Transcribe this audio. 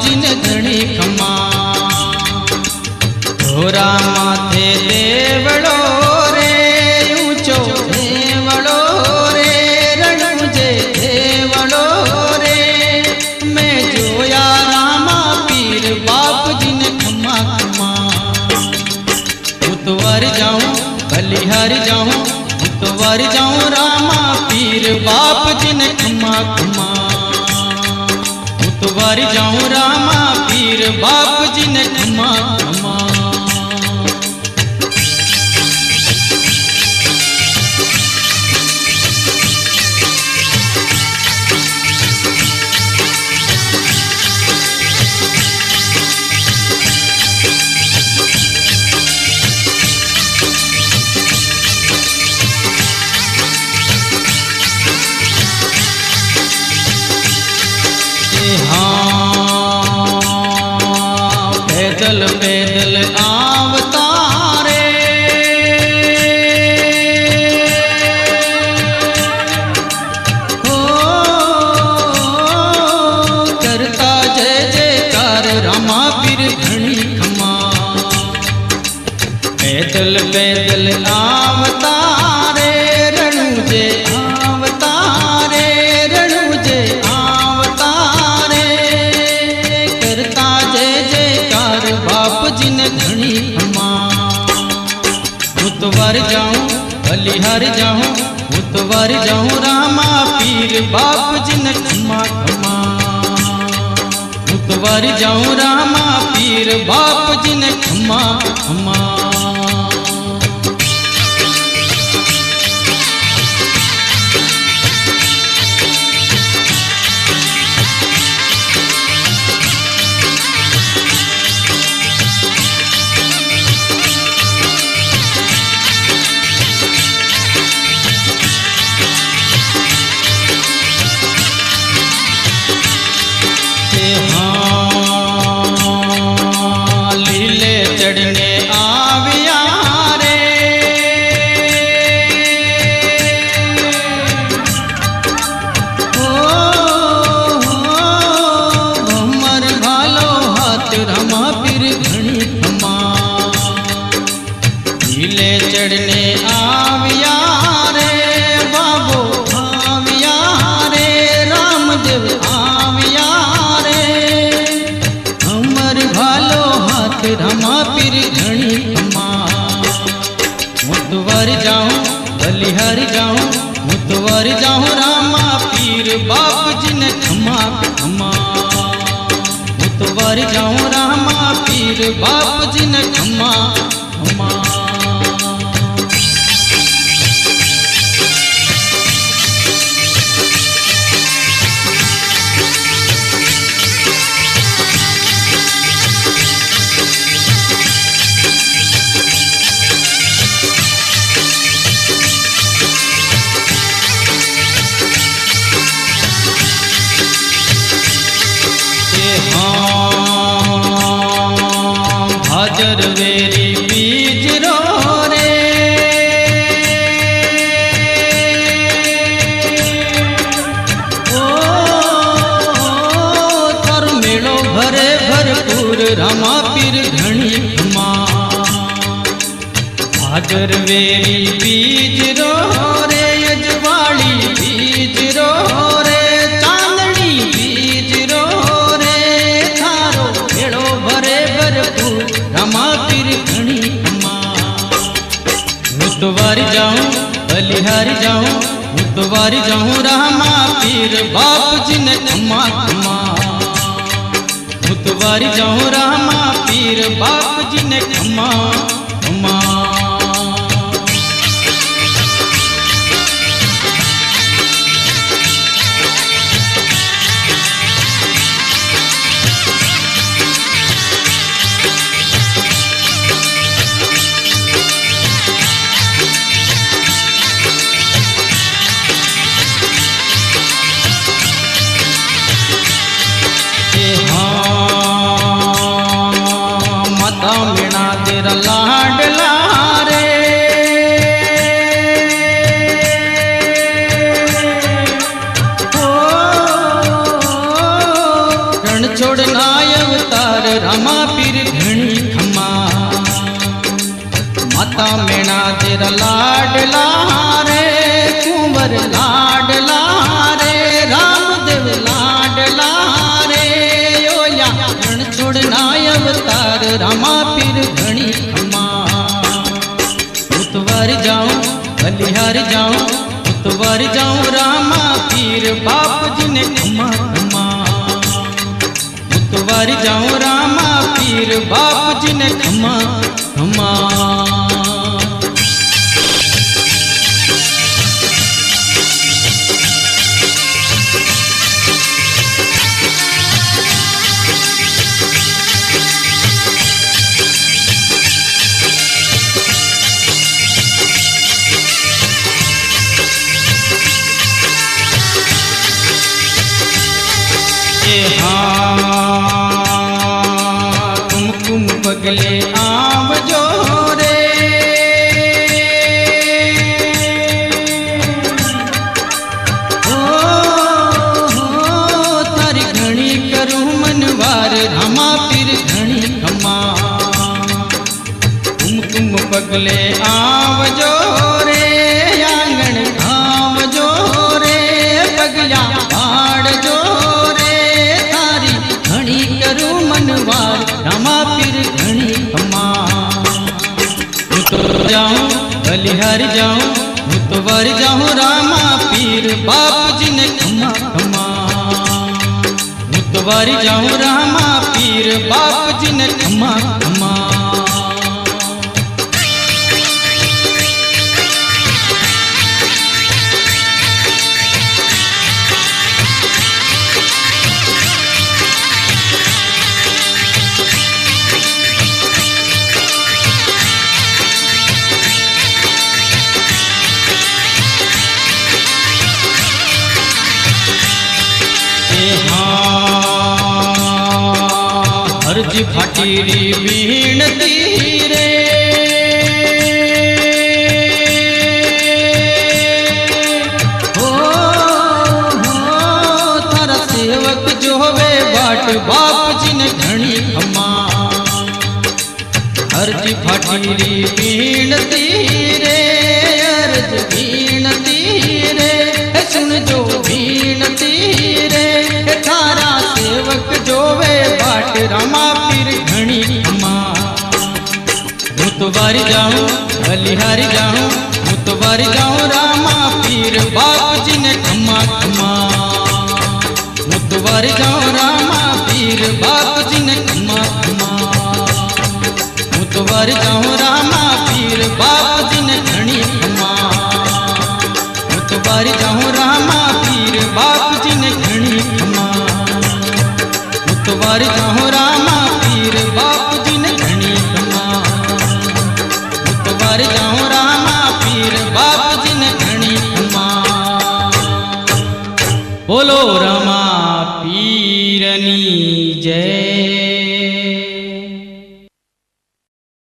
जी ने धणी खमा। घोरा माथे देवड़ो रे ऊंचो देवड़ो रे रणुजे देवड़ो रे। मैं जोया रामा पीर बाप जी ने खमा खमा। उतवर जाऊं बलिहार जाऊं उतवर जाऊं रामा पीर बाप जी ने खमा खमा। उतवर जाऊं रामा पीर बाप जी ने खमा खमा। पैदल पैदल आवतारे हो करता जय जयकार रामा पीर धणी खमा। पैदल पैदल आवतारे रणुजे आवतारे रणुजे आवतारे। करता जय जयकार बाप जी ने धणी खमा। उतवर जाऊं बलिहार जाऊं उतवर जाऊं रामा पीर बाप जी ने खमा खमा। उतवर जाऊं रामा पीर बाप जी ने खमा खमा। लीले चढ़ने आविया रे हो भमर भालो हाथ रमा पीर धणी खमा। लीले चढ़ने आविया रे बाबो आविया रे रामदेव आविया रे। हमर भालो हाथ रमा पीर धणी खमा। मुतवर जाऊं बलिहार जाऊं मुतवर जाऊं रामा पीर बाप जी ने खमा खमा। मुतवर जाऊं रामा पीर बाप जी ने खमा खमा। भाजर वेरी बीज रो रे ओ तर मेड़ो भरे भरपूर रामा पीर धणी खमा। भाजर वेरी बीज रो रे अजवाड़ी बीज रो रे चांदनी बीज रो रे थारो मेड़ो भरे भरपूर रामा पीर धणी खमा। उतवर जाऊं बलिहार जाऊं उतवर जाऊं रामा पीर बाप जी ने खमा खमा। उतवर जाऊं रामा पीर बाप जी ने खमा खमा। छोड़ना अवतार रामा पीर घणी खमा माता मेणा तेरा लाडला रे कुंवर लाडला रे रामदेव लाडला रे ओया रण छोड़ना अवतार रामा पीर घणी खमा उतवार जाऊं बलिहार जाऊं उतवार जाऊं रामा पीर बाप जी ने खमा खमा उतवार जाऊं रामा पीर बाप जी ने खमा खमा कुमकुम पगले आवजो रे तारी घणी करूं मनवार रामा पीर घणी खमा कुमकुम पगले आवजो रे आंगण आवजो रे पगला पाड़जो मनवार रामा पीर घणी खमा जाऊं बलिहार जाऊं उतवार जाऊं रामा पीर बाप जी ने खमा खमा उतवार जाऊं रामा पीर बाप जी ने खमा खमा हरजी फाटीरी बीणती रे हो तारा सेवक जो वे बाट बाप जी ने घणी खमा हरजी फाटीरी बीणती रे अर्ज बीणती रे सुन जो बीणती रे थारा सेवक जो वे बाट रामा पीर घणी खमा उतवार जाऊं बलिहार जाऊं उतवार जाऊं रामा पीर बाप जी ने खमा खमा उतवार जाऊं रामा पीर बाप जी ने खमा खमा उतवार जाऊं रामा पीर बाप जी ने घणी खमा उतवार जाऊं रामा पीर बाप जी ने घणी खमा उतवार जाऊं रामा पीर बाप जी ने घणी खमा उतवार जाऊं रामा पीर बाप जी ने घणी खमा बोलो राम।